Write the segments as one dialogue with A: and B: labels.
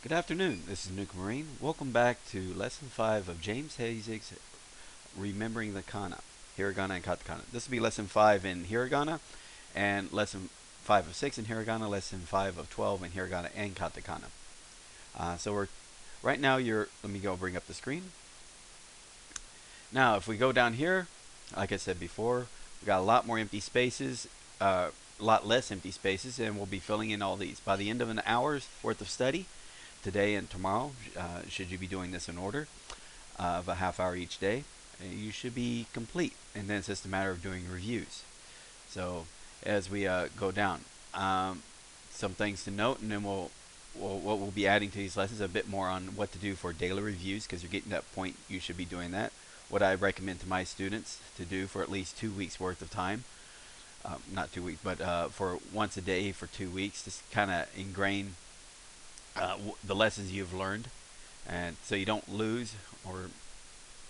A: Good afternoon. This is Nuke Marine. Welcome back to Lesson 5 of James Hazig's Remembering the Kana, Hiragana and Katakana. This will be Lesson 5 in Hiragana and Lesson 5 of 6 in Hiragana, Lesson 5 of 12 in Hiragana and Katakana. So we're right now let me go bring up the screen. Now if we go down here, like I said before, we got a lot more empty spaces, a lot less empty spaces, and we'll be filling in all these. By the end of an hour's worth of study, today and tomorrow, should you be doing this in order of a half hour each day, you should be complete. And then it's just a matter of doing reviews. So as we go down, some things to note, and then what we'll be adding to these lessons a bit more on what to do for daily reviews, because you're getting to that point you should be doing that. What I recommend to my students to do for at least 2 weeks worth of time, not 2 weeks, but for once a day for 2 weeks, just kind of ingrain the lessons you've learned, and so you don't lose, or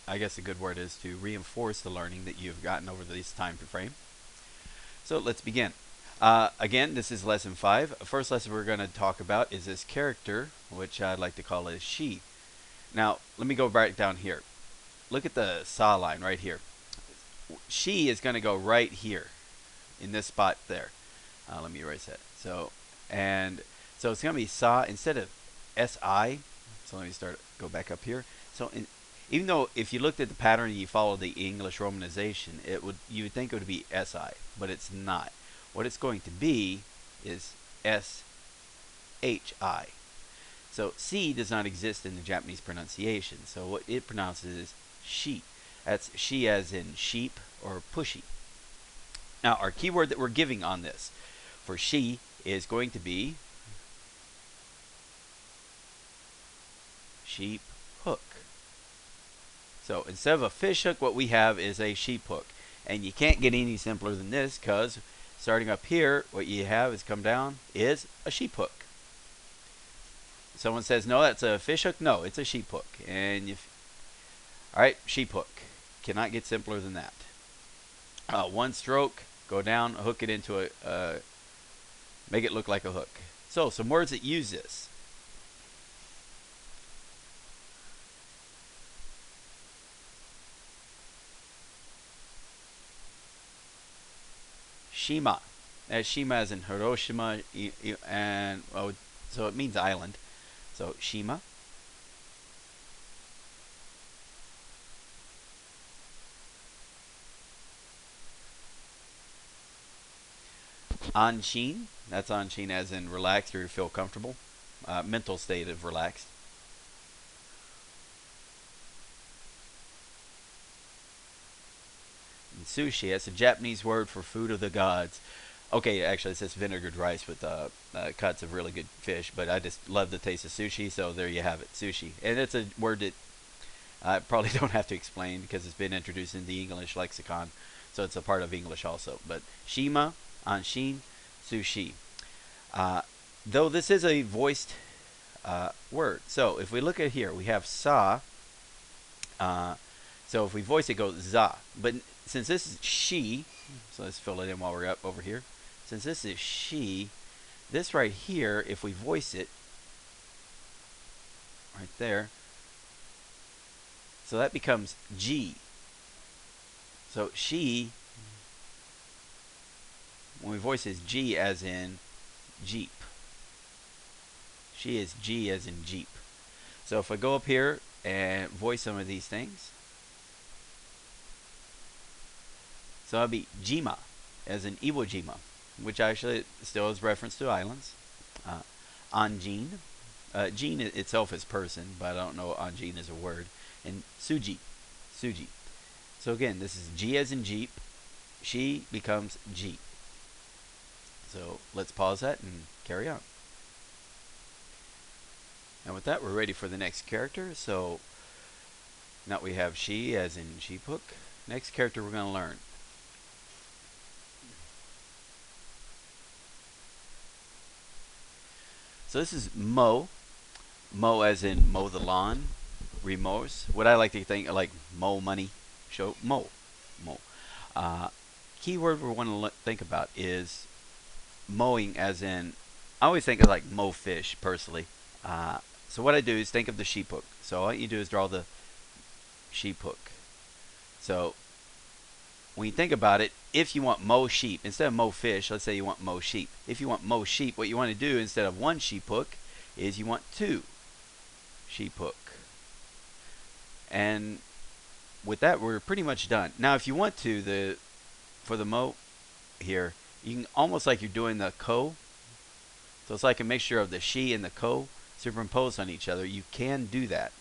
A: I guess a good word is to reinforce the learning that you've gotten over this time frame. So let's begin. Again, this is lesson 5. First lesson we're going to talk about is this character, which I'd like to call it she. Now, let me go right down here. Look at the saw line right here. She is going to go right here in this spot there. Let me erase that. So it's going to be sa instead of si. So let me go back up here. So even though if you looked at the pattern and you followed the English romanization, you would think it would be si, but it's not. What it's going to be is shi. So C does not exist in the Japanese pronunciation. So what it pronounces is she. That's she as in sheep or pushy. Now our keyword that we're giving on this for she is going to be sheep hook. So instead of a fish hook, what we have is a sheep hook. And you can't get any simpler than this, because starting up here, what you have is come down is a sheep hook. Someone says, no, that's a fish hook. No, it's a sheep hook. And alright, sheep hook. Cannot get simpler than that. One stroke, go down, hook it into make it look like a hook. So some words that use this. Shima. Shima as in Hiroshima, and so it means island. So Shima. Anshin. That's anshin as in relaxed or feel comfortable. Mental state of relaxed. And sushi. That's a Japanese word for food of the gods. Okay, actually it says vinegared rice with cuts of really good fish, but I just love the taste of sushi, so there you have it, sushi. And it's a word that I probably don't have to explain because it's been introduced in the English lexicon, so it's a part of English also. But shima, anshin, sushi. Though this is a voiced word. So if we look at here, we have sa. So if we voice it, it goes za. But since this is she, so let's fill it in while we're up over here. Since this is she, this right here, if we voice it, right there, so that becomes G. So she, when we voice it, is G as in Jeep. She is G as in Jeep. So if I go up here and voice some of these things, so that'd be Jima, as in Iwo Jima, which actually still is reference to islands. Anjin. Jin itself is person, but I don't know Anjin is a word. And Suji. Suji. So again, this is G as in Jeep. She becomes Jeep. So let's pause that and carry on. And with that, we're ready for the next character. So now we have she as in sheep hook. Next character we're going to learn. So this is mow. Mow as in mow the lawn. Remorse. What I like to think like mow money. Show mow. Mow. Keyword we want to think about is mowing as in, I always think of like mow fish personally. So what I do is think of the sheep hook. So all you do is draw the sheep hook. So when you think about it, if you want mo sheep instead of mo fish, let's say you want mo sheep. If you want mo sheep, what you want to do instead of one sheep hook is you want two sheep hook. And with that, we're pretty much done. Now, if you want to, for the mo here, you can almost like you're doing the ko. So it's like a mixture of the she and the ko superimposed on each other. You can do that,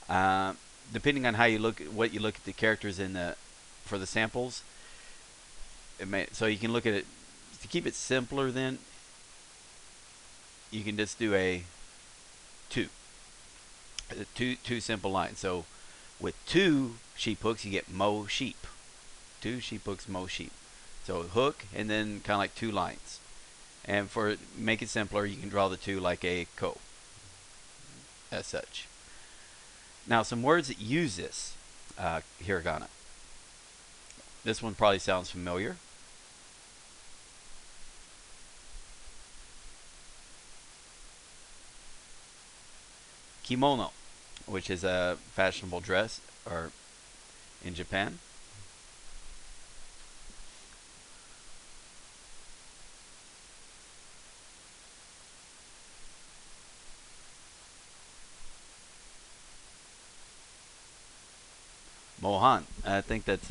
A: uh, depending on how you look at what you look at the characters in the for the samples. So you can look at it to keep it simpler. Then you can just do a two, two simple lines. So with two sheep hooks, you get mo sheep. Two sheep hooks, mo sheep. So hook and then kind of like two lines. And for make it simpler, you can draw the two like a ko, as such. Now, some words that use this hiragana. This one probably sounds familiar. Kimono, which is a fashionable dress or in Japan. Mohan, I think that's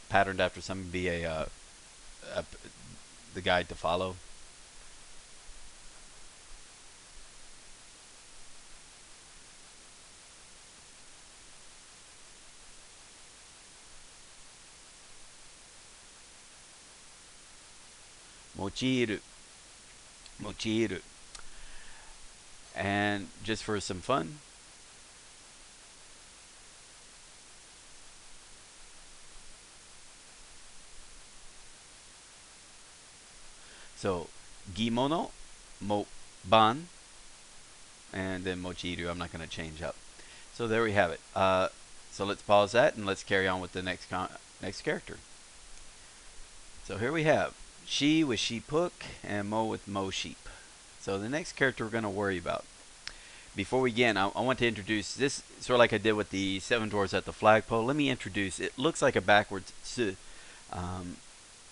A: patterned after something be a the guide to follow. Mochiru, mochiru, and just for some fun, so gimono, mo ban, and then mochiru. I'm not going to change up. So there we have it. So let's pause that and let's carry on with the next character. So here we have she with sheep hook and mo with mo sheep. So the next character we're going to worry about. Before we begin, I want to introduce this sort of like I did with the seven dwarfs at the flagpole. Let me introduce. It looks like a backwards s. So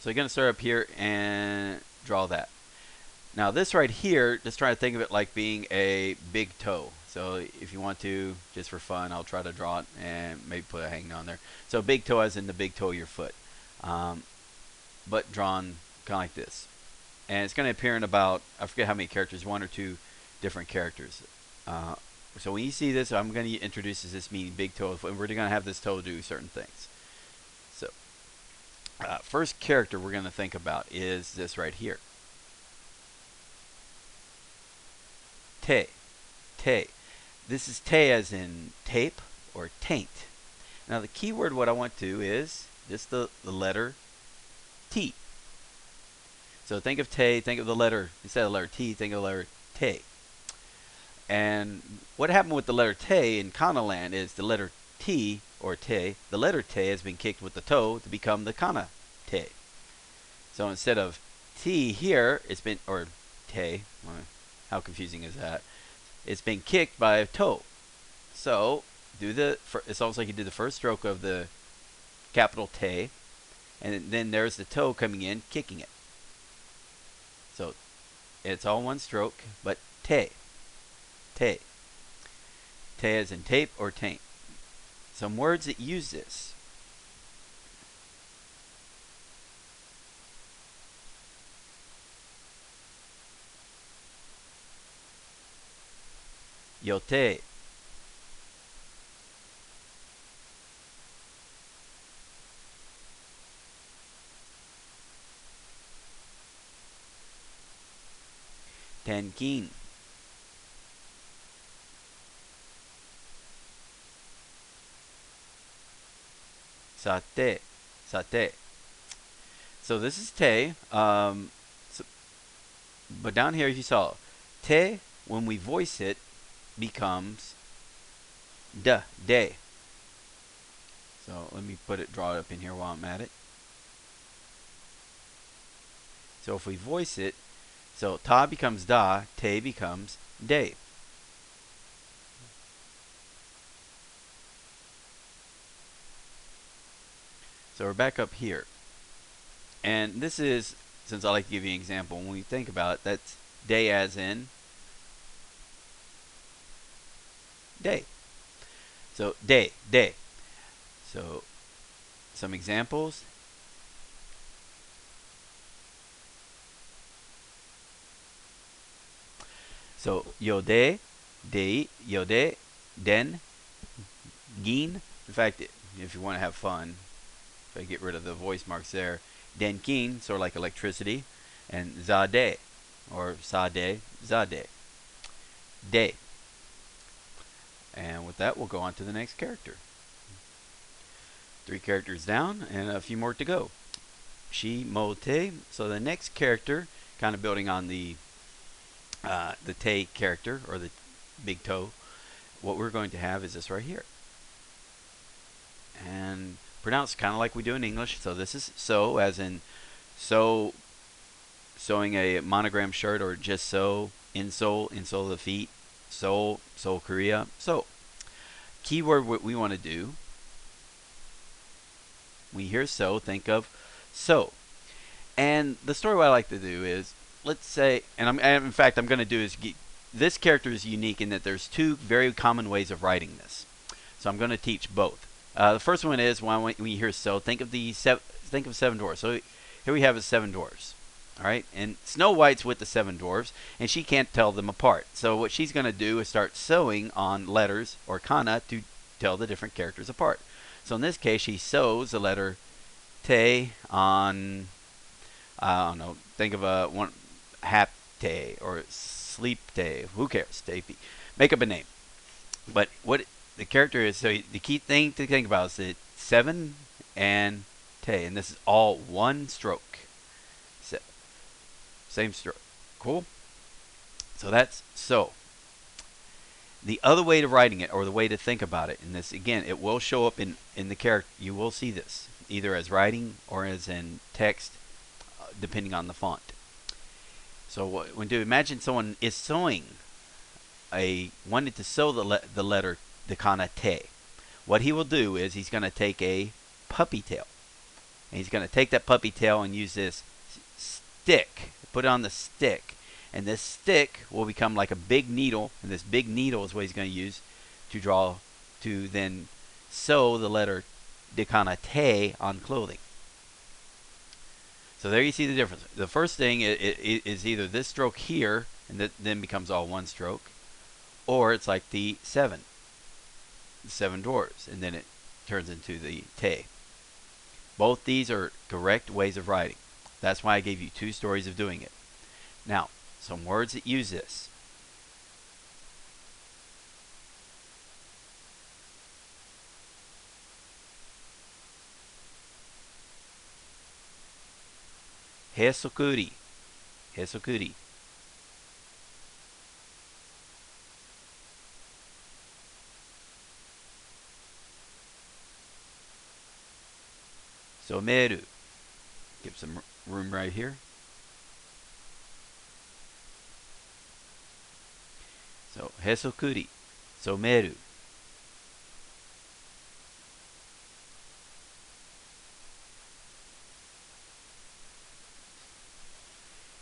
A: you're going to start up here and draw that. Now this right here, just try to think of it like being a big toe. So if you want to, just for fun, I'll try to draw it and maybe put a hang on there. So big toe as in the big toe of your foot, but drawn kind of like this. And it's going to appear in about, I forget how many characters, one or two different characters. So when you see this, I'm going to introduce this meaning big toe, and we're going to have this toe do certain things. So first character we're going to think about is this right here. Te. Te. This is te as in tape or taint. Now the key word what I want to is just the letter T. So think of te, think of the letter, instead of the letter T, think of the letter te. And what happened with the letter te in Kana land is the letter T or te, the letter te has been kicked with the toe to become the Kana te. So instead of T here, it's been, or te, how confusing is that? It's been kicked by a toe. So it's almost like you do the first stroke of the capital te, and then there's the toe coming in, kicking it. So it's all one stroke, but te, te, te as in tape or taint. Some words that use this. Yote. Tenkin. Sate. Sate. So this is te. But down here, if you saw, te, when we voice it, becomes de. So let me draw it up in here while I'm at it. So if we voice it, so ta becomes da, te becomes de. So we're back up here. And this is, since I like to give you an example, when we think about it, that's day as in day. So day, day. So some examples. So yode, dei, yode, den, gin. In fact, if you want to have fun, if I get rid of the voice marks there, denkin, sort of like electricity, and zade, or sade, zade, day. And with that, we'll go on to the next character. 3 characters down, and a few more to go. Shi, mo, te. So the next character, kind of building on the te character, or the big toe, what we're going to have is this right here. And pronounced kind of like we do in English. So this is so, as in so, sewing a monogram shirt, or just so, insole of the feet, Seoul, Seoul, Korea. So, keyword what we want to do, we hear so, think of so. And the story what I like to do is, let's say, and in fact I'm going to do is, this character is unique in that there's 2 very common ways of writing this. So I'm going to teach both. The first one is when you hear so, think of 7 dwarfs. So here we have the 7 dwarfs. All right, and Snow White's with the 7 dwarfs, and she can't tell them apart. So what she's going to do is start sewing on letters, or kana, to tell the different characters apart. So in this case, she sews the letter te on, I don't know, think of a one, hap te, or sleep te, who cares, tepi. Make up a name. But what the character is, so the key thing to think about is that 7 and te, and this is all one stroke. Same stroke. Cool? So that's so. The other way of writing it, or the way to think about it, and this again, it will show up in the character. You will see this either as writing or as in text, depending on the font. So when do imagine someone is sewing wanted to sew the letter, the kana te. What he will do is he's going to take a puppy tail, and he's going to take that puppy tail and use this stick, put it on the stick, and this stick will become like a big needle, and this big needle is what he's going to use to then sew the letter dekana te on clothing. So there you see the difference. The first thing is either this stroke here, and that then becomes all one stroke, or it's like the 7 dwarfs, and then it turns into the te. Both these are correct ways of writing. That's why I gave you 2 stories of doing it. Now, some words that use this. Hesokuri. Hesokuri. Someru. Give some room right here. So, hesokuri. Someru.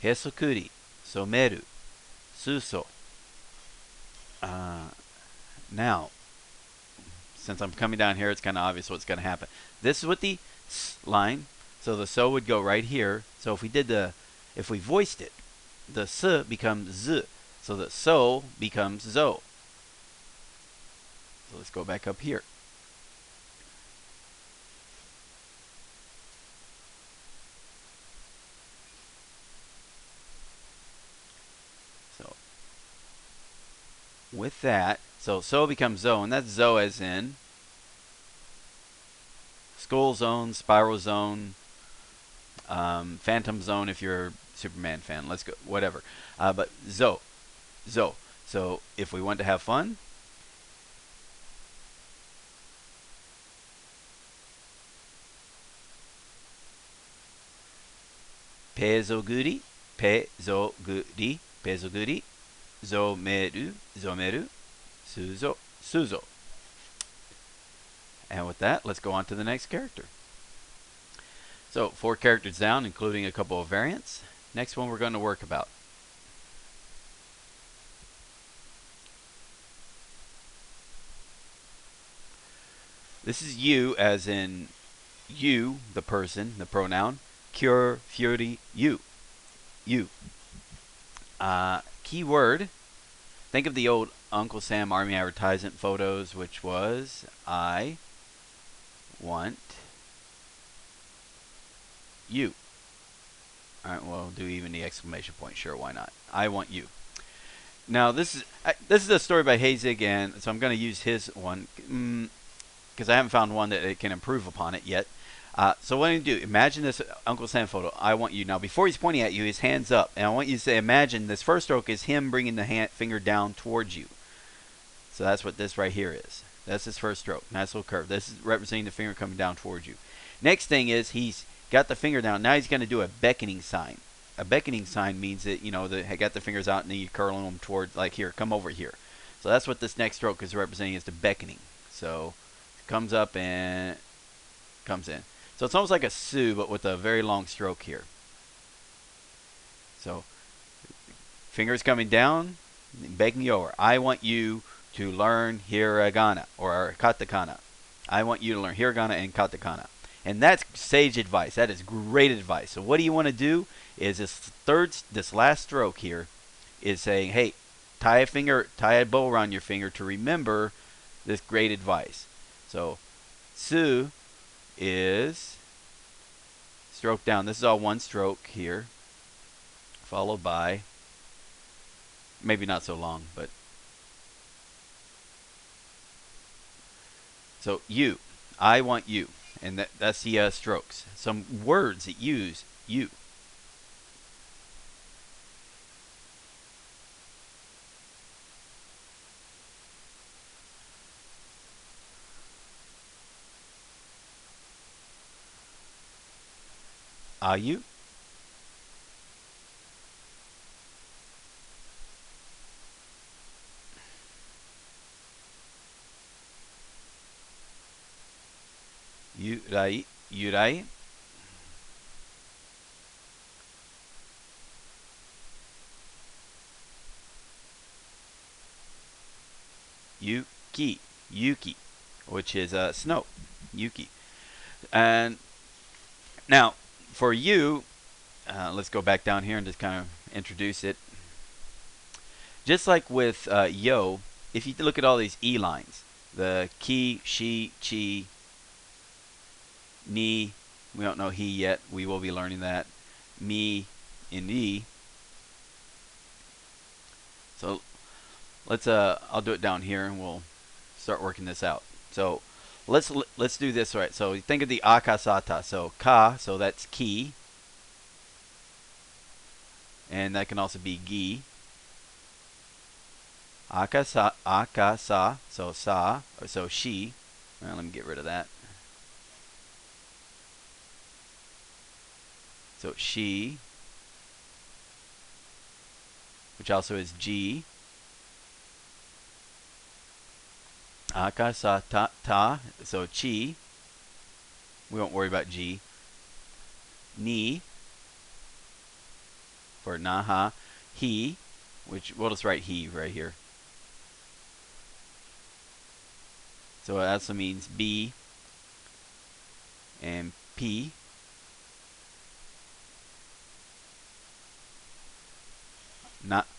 A: Hesokuri. Someru. Suso. Now, since I'm coming down here, it's kind of obvious what's going to happen. This is with the s line. So the so would go right here. So if we voiced it, the s becomes z. So the so becomes zo. So let's go back up here. So with that, so becomes zo, and that's zo as in skull zone, spiral zone, phantom zone if you're a Superman fan. Let's go, whatever. But zo. So if we want to have fun, pezoguri, pezoguri, pezoguri, zomeru, zomeru, suzo. And with that, let's go on to the next character. So 4 characters down, including a couple of variants. Next one we're going to work about. This is you, as in you, the person, the pronoun. Cure, fury, you. You. Keyword. Think of the old Uncle Sam Army advertisement photos, which was I want you. Alright, well, do even the exclamation point. Sure, why not? I want you. Now, this is a story by Hazig, and so I'm going to use his one because I haven't found one that it can improve upon it yet. So what do you do? Imagine this Uncle Sam photo. I want you. Now, before he's pointing at you, his hand's up. And I want you to say, imagine this first stroke is him bringing the finger down towards you. So that's what this right here is. That's his first stroke. Nice little curve. This is representing the finger coming down towards you. Next thing is he's got the finger down. Now he's going to do a beckoning sign. A beckoning sign means that, you know, I got the fingers out and then you curl them towards, like, here, come over here. So that's what this next stroke is representing, is the beckoning. So it comes up and comes in. So it's almost like a Sue, but with a very long stroke here. So fingers coming down, beckoning over. I want you to learn hiragana or katakana. I want you to learn hiragana and katakana. And that's sage advice. That is great advice. So what do you want to do is this last stroke here is saying, hey, tie a bow around your finger to remember this great advice. So Su is stroke down. This is all one stroke here, followed by, maybe not so long, but so you. I want you. And that's the strokes. Some words that use you. Are you? Yurai. Yurai. Yuki. Yuki. Which is snow. Yuki. And now, for you, let's go back down here and just kind of introduce it. Just like with yo, if you look at all these E lines, the ki, she, chi, ni, we don't know he yet. We will be learning that. Me, and ni. So let's I'll do it down here and we'll start working this out. So let's do this right. So think of the akasata. So ka, so that's ki, and that can also be gi. Akasa, so sa, or so she. Well, let me get rid of that. So she, which also is G. Akasa ta, so chi. We won't worry about G. Ni, for naha. He, which we'll just write he right here. So it also means B and P.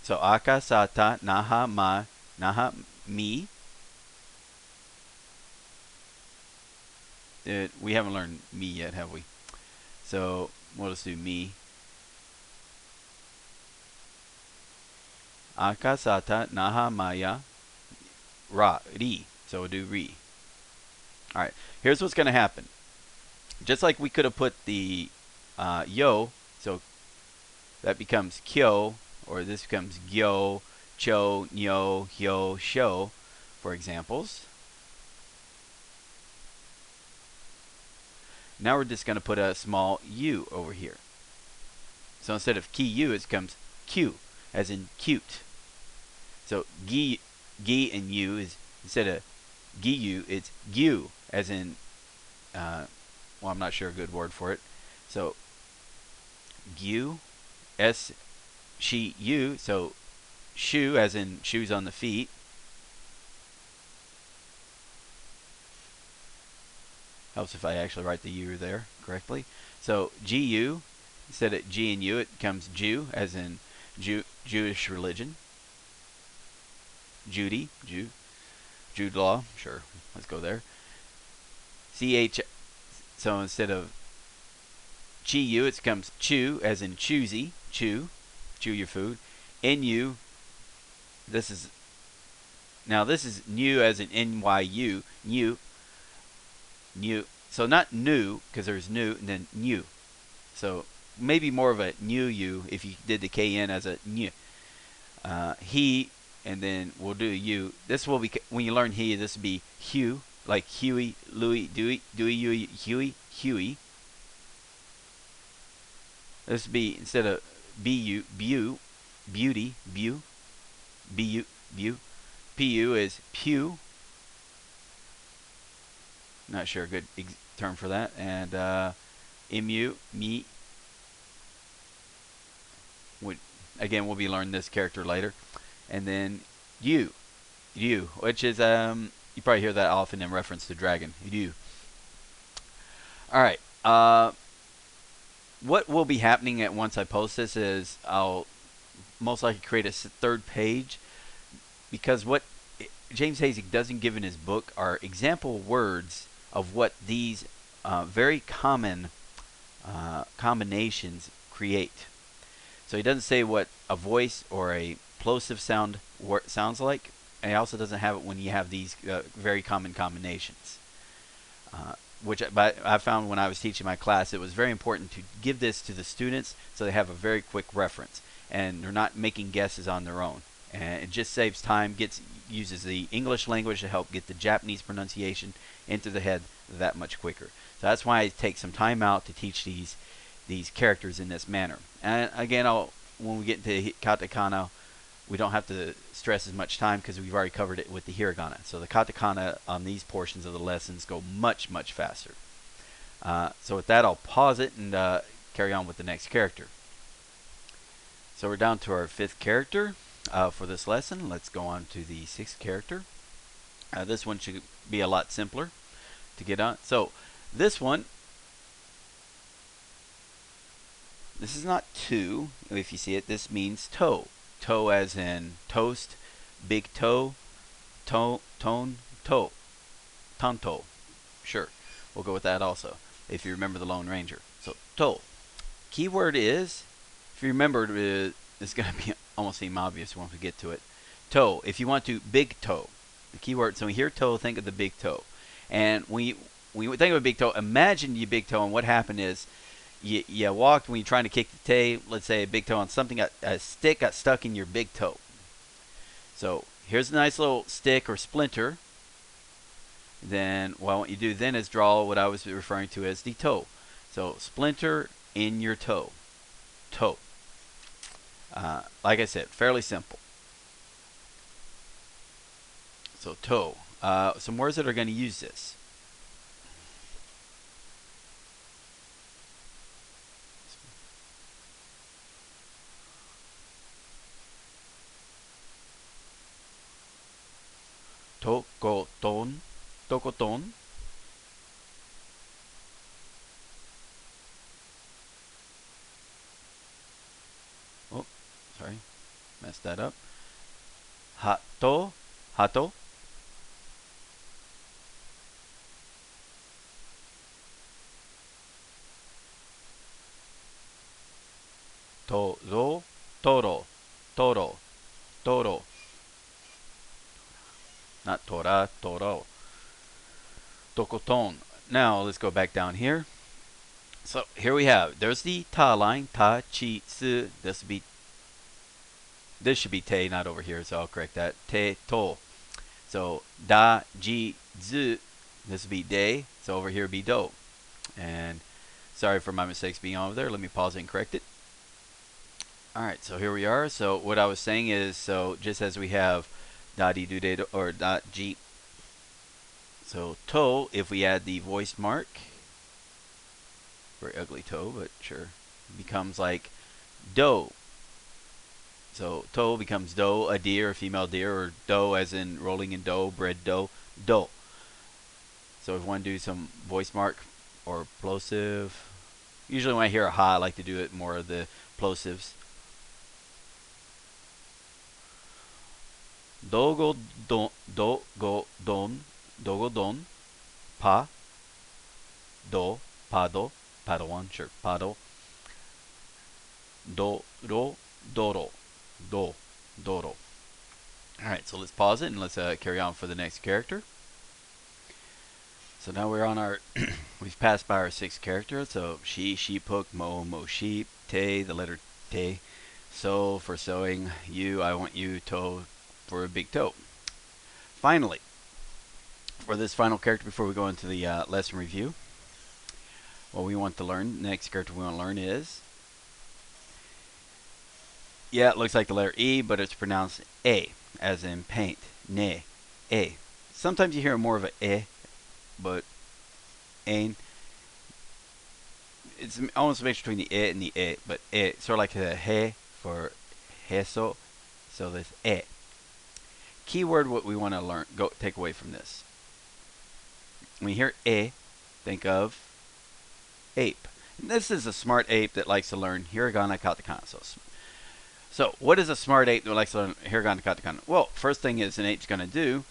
A: So akasata, naha ma, naha mi. We haven't learned me yet, have we? So we'll just do me. Akasata, naha maya, ra, ri. So we'll do re. Alright, here's what's going to happen. Just like we could have put the yo, so that becomes kyo, or this becomes gyo, cho, nyo, hyo, sho, for examples. Now we're just going to put a small u over here. So instead of ki u, it becomes q, as in cute. So gi and u is, instead of gi-u, it's gyu, as in, well, I'm not sure a good word for it. So gyu, s, she, you. So shoe, as in shoes on the feet. Helps if I actually write the U there correctly. So GU, instead of G and U, it becomes Jew, as in Jewish religion. Judy, Jude Law, sure, let's go there. CH, so instead of GU, it becomes chew, as in choosy, chew your food. NU, this is, now this is new, as in NYU, new. So not new, because there's new, and then new. So maybe more of a new you if you did the KN as a new. He, and then we'll do you. This will be, when you learn he, this will be Hugh, like Huey, Louie, Dewey, Huey, Huey. This will be, instead of BU, beauty, BU, PU is pew. Not sure a good term for that. And MU, me. Again, we'll be learning this character later. And then you, which is, you probably hear that often in reference to dragon. You. All right. What will be happening at once I post this is I'll most likely create a third page, because what James Hasek doesn't give in his book are example words of what these very common combinations create. So he doesn't say what a voice or a plosive sound sounds like, and he also doesn't have it when you have these very common combinations. Which I found when I was teaching my class, it was very important to give this to the students so they have a very quick reference, and they're not making guesses on their own. And it just saves time, uses the English language to help get the Japanese pronunciation into the head that much quicker. So that's why I take some time out to teach these characters in this manner. And again, when we get into katakana, we don't have to stress as much time because we've already covered it with the hiragana. So the katakana on these portions of the lessons go much, much faster. So with that, I'll pause it and carry on with the next character. So we're down to our 5th character for this lesson. Let's go on to the 6th character. This one should be a lot simpler to get on. So this one, this is not two. If you see it, this means toe. Toe as in toast, big toe, tone, toe, tonto. Sure, we'll go with that also, if you remember the Lone Ranger. So, toe. Keyword is, if you remember, it's going to be almost seem obvious once we get to it. Toe. If you want to, big toe. The keyword, so when you hear toe, think of the big toe. And when you think of a big toe, imagine your big toe, and what happened is, you walked when you're trying to kick the toe, let's say a big toe on something, a stick got stuck in your big toe. So here's a nice little stick or splinter. Then what you do then is draw what I was referring to as the toe. So splinter in your toe. Toe. Like I said, fairly simple. So toe. Some words that are going to use this. Tokoton. Tokoton. Oh, sorry. Messed that up. Hato. Hato. Toro. Toro. Toro. Toro. Not Tora. Toro. Tokoton. Now let's go back down here. So here we have, there's the ta line, ta, chi, su. This should be te, not over here, so I'll correct that. Te, to. So da, ji, zu. This would be de, so over here be do. And sorry for my mistakes being over there. Let me pause it and correct it. Alright, so here we are. So what I was saying is, so just as we have da, di, do, de, or da, ji. So to, if we add the voiced mark, Very ugly toe, but sure. Becomes like doe. So toe becomes doe, a deer, a female deer, or doe as in rolling in dough, bread dough, doe. So if you want to do some voice mark or plosive, usually when I hear a ha, I like to do it more of the plosives. Dogo don, dogo don, dogo don, pa, do, pado, padawan, sure, pado, do, ro, doro, do, doro. All right, so let's pause it and let's carry on for the next character. So now we're on our, we've passed by our sixth character. So she, sheep hook, mo, sheep, te, the letter te. So for sewing, you, I want you, toe for a big toe. Finally, for this final character before we go into the lesson review, what we want to learn, the next character we want to learn is, yeah, it looks like the letter E, but it's pronounced A, as in paint, ne, A. Sometimes you hear more of a E, but ain. It's almost a mix between the E and the E, but E, sort of like the he for heso, so this E. Keyword what we want to learn, take away from this. When you hear E, think of ape. And this is a smart ape that likes to learn hiragana, katakana. So what is a smart ape that likes to learn hiragana, katakana? Well, first thing is an ape's going to do,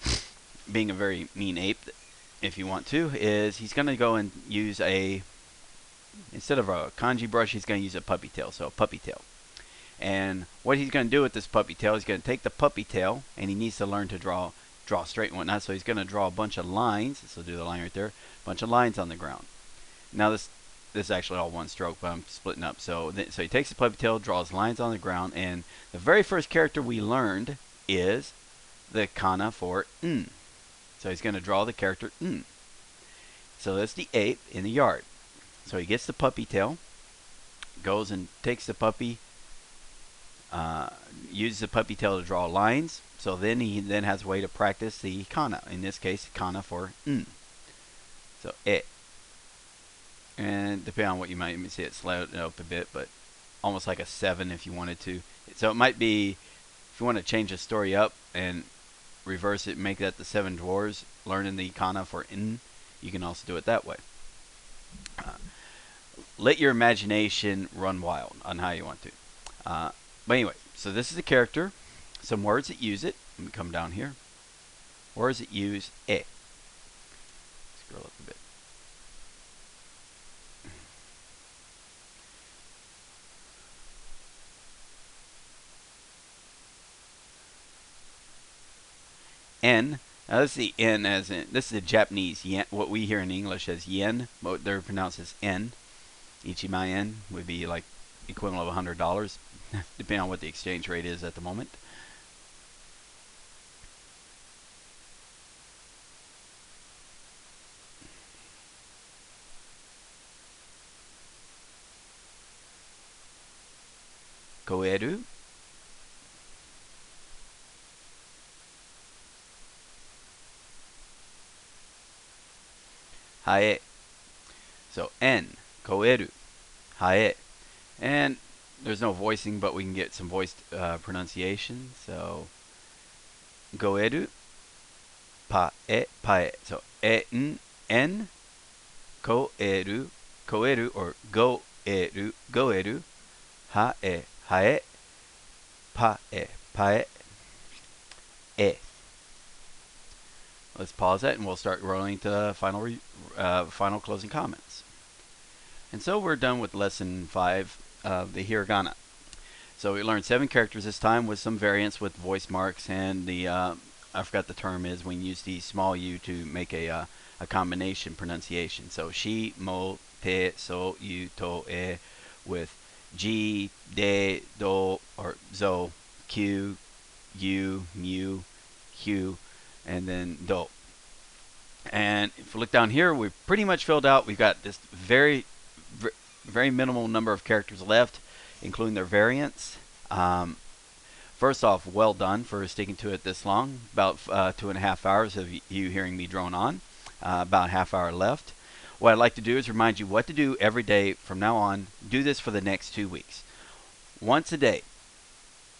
A: being a very mean ape, if you want to, is he's going to go and use a, instead of a kanji brush, he's going to use a puppy tail, so a puppy tail. And what he's going to do with this puppy tail, he's going to take the puppy tail, and he needs to learn to draw straight and whatnot. So he's going to draw a bunch of lines. So do the line right there, a bunch of lines on the ground. Now this is actually all one stroke, but I'm splitting up. So he takes the puppy tail, draws lines on the ground, and the very first character we learned is the kana for n. So he's going to draw the character n. So that's the ape in the yard. So he gets the puppy tail, goes and takes the puppy, uses the puppy tail to draw lines. So then he has a way to practice the kana. In this case, kana for n. So e. And depending on what you might see it slowed up a bit, but almost like a 7 if you wanted to. So it might be, if you want to change the story up and reverse it, make that the 7 dwarves learning the kana for n, you can also do it that way. Let your imagination run wild on how you want to. But anyway, so this is a character. Some words that use it. Let me come down here. Words that use e. Scroll up a bit. N. Now this is the N as in, this is the Japanese yen, what we hear in English as yen, but they're pronounced as N. Ichimaen would be like equivalent of $100, depending on what the exchange rate is at the moment. Koeru. Hae. So N, koeru, hae. And there's no voicing, but we can get some voiced pronunciation. So goeru, pae. So en, koeru, or goeru, hae, pae, e. Let's pause that and we'll start rolling to final closing comments. And so we're done with lesson 5 of the hiragana. So we learned 7 characters this time with some variants with voice marks and the I forgot the term is when you use the small u to make a combination pronunciation. So shi, mo, te, so, you, to, e with ji, de, do, or zo, q, u, mu, q, and then do. And if we look down here, we've pretty much filled out. We've got this very minimal number of characters left, including their variants. First off, well done for sticking to it this long. About 2.5 hours of you hearing me drone on. About a half hour left. what I'd like to do is remind you what to do every day from now on. Do this for the next 2 weeks. Once a day,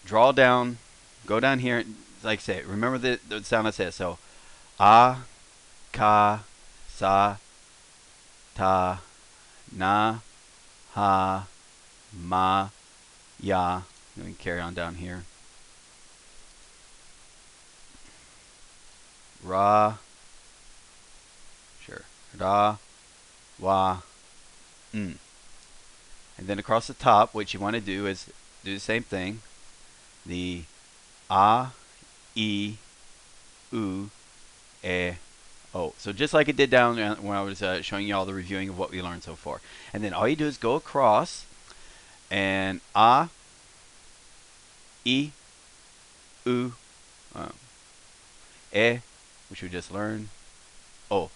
A: draw down, go down here, like I say, remember the sound I said. So, a, ka, sa, ta, na, ha, ma, ya. Let me carry on down here. Ra, sure, ra, wa, n. And then across the top, what you want to do is do the same thing. The a, e, u, e, o. So just like it did down when I was showing you all the reviewing of what we learned so far. And then all you do is go across and a, e, u, e, which we just learned, o.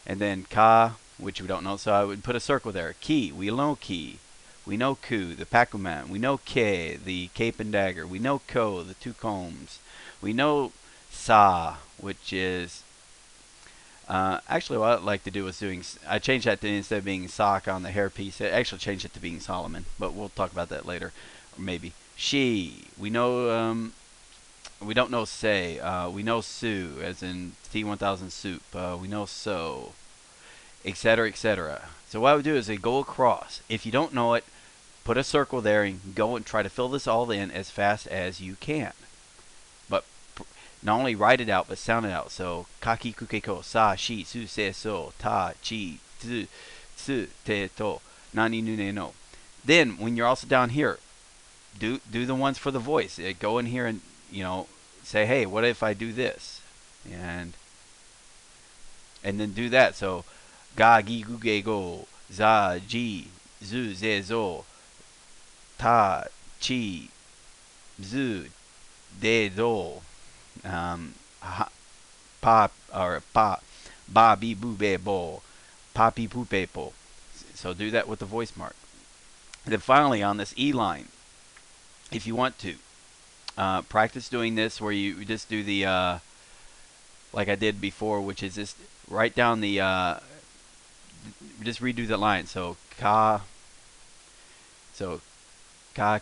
A: And then ka, which we don't know, so I would put a circle there. Ki, we know ki. We know ku, the pakuman. We know ke, the cape and dagger. We know ko, the two combs. We know sa, which is actually what I'd like to do is I changed that to, instead of being sock on the hairpiece, I actually changed it to being Solomon, but we'll talk about that later, or maybe. She, we know, we don't know say, we know Sue, as in T1000 soup, we know so, etc., etc. So what I would do is I go across. If you don't know it, put a circle there and go and try to fill this all in as fast as you can. But not only write it out, but sound it out. So, kaki kukeko, sa, shi, su, se, so, ta, chi, tsu, tsu, te, to, nani, nune, no. Then, when you're also down here, do the ones for the voice. Go in here and, say, hey, what if I do this? And then do that. So, ga, gi, gu, ge, go, za, ji, zu, ze, zo, ta, chi, zu, de, do, pa or pa, ba, bi, bu, be, bo, pa, pi, pu, pe, po. So do that with the voice mark. And then finally on this E line, if you want to, practice doing this where you just do the, like I did before, which is just write down the, just redo the line. So ka,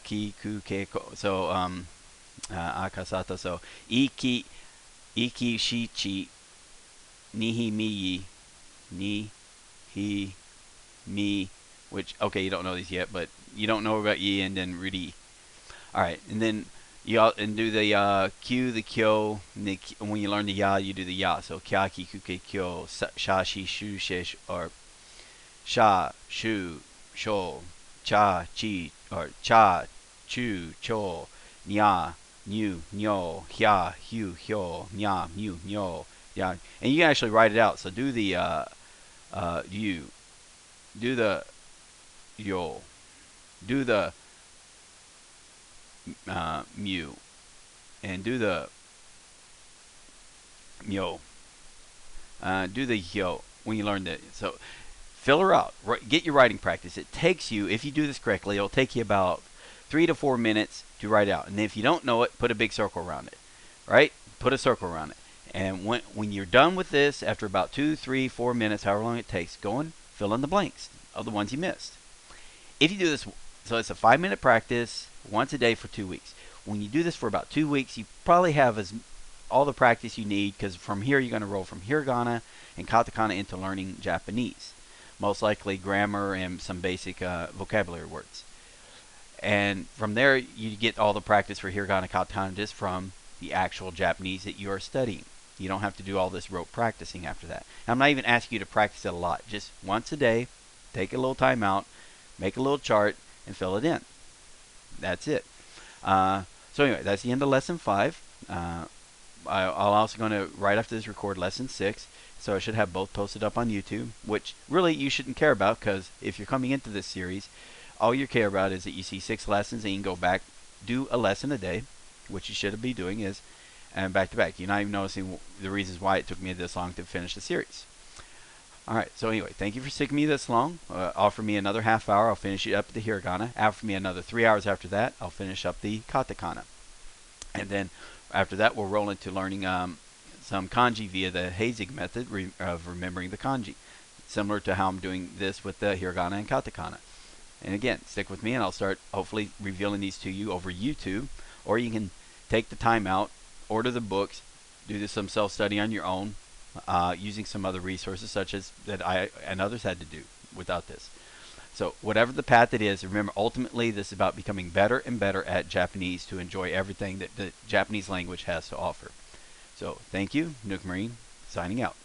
A: ki, ku, ke, ko. So, akasata. So, iki, shi, chi, nihi, mi, ni, hi, mi, which, okay, you don't know these yet, but you don't know about yi and then ri. Alright, and then and do the Q, the kyo, and when you learn the ya, you do the ya. So, kya, ki, ku, ke, kyo, sha, shi, shu, she, or sha, shu, sho, cha, chi, or cha, chu, cho, nya, nyu, nyo, hya, hyu, hyo, nya, mu, nyo, ya. And you can actually write it out. So do the you, do the yo, do the mu, and do the myo, do the yo when you learn that. So fill her out. Get your writing practice. It takes you, if you do this correctly, it'll take you about 3 to 4 minutes to write out. And if you don't know it, put a big circle around it. Right? Put a circle around it. And when you're done with this, after about 2, 3, 4 minutes, however long it takes, go and fill in the blanks of the ones you missed. If you do this, so it's a 5-minute practice once a day for 2 weeks. When you do this for about 2 weeks, you probably have all the practice you need, because from here you're going to roll from hiragana and katakana into learning Japanese. Most likely grammar and some basic vocabulary words. And from there, you get all the practice for hiragana, katakana just from the actual Japanese that you are studying. You don't have to do all this rote practicing after that. And I'm not even asking you to practice it a lot. Just once a day, take a little time out, make a little chart, and fill it in. That's it. So anyway, that's the end of Lesson 5. I'm also going to, right after this, record Lesson 6. So I should have both posted up on YouTube, which really you shouldn't care about, because if you're coming into this series, all you care about is that you see 6 lessons and you can go back, do a lesson a day, which you should be doing is, and back to back. You're not even noticing the reasons why it took me this long to finish the series. Alright, so anyway, thank you for sticking me this long. Offer me another half hour, I'll finish it up the hiragana. Offer me another 3 hours after that, I'll finish up the katakana. And then after that, we'll roll into learning some kanji via the Heizig method of remembering the kanji, similar to how I'm doing this with the hiragana and katakana. And again, stick with me and I'll start hopefully revealing these to you over YouTube, or you can take the time out, order the books, do some self-study on your own, using some other resources such as that I and others had to do without this. So whatever the path it is, remember ultimately this is about becoming better and better at Japanese to enjoy everything that the Japanese language has to offer. So thank you, Nook Marine, signing out.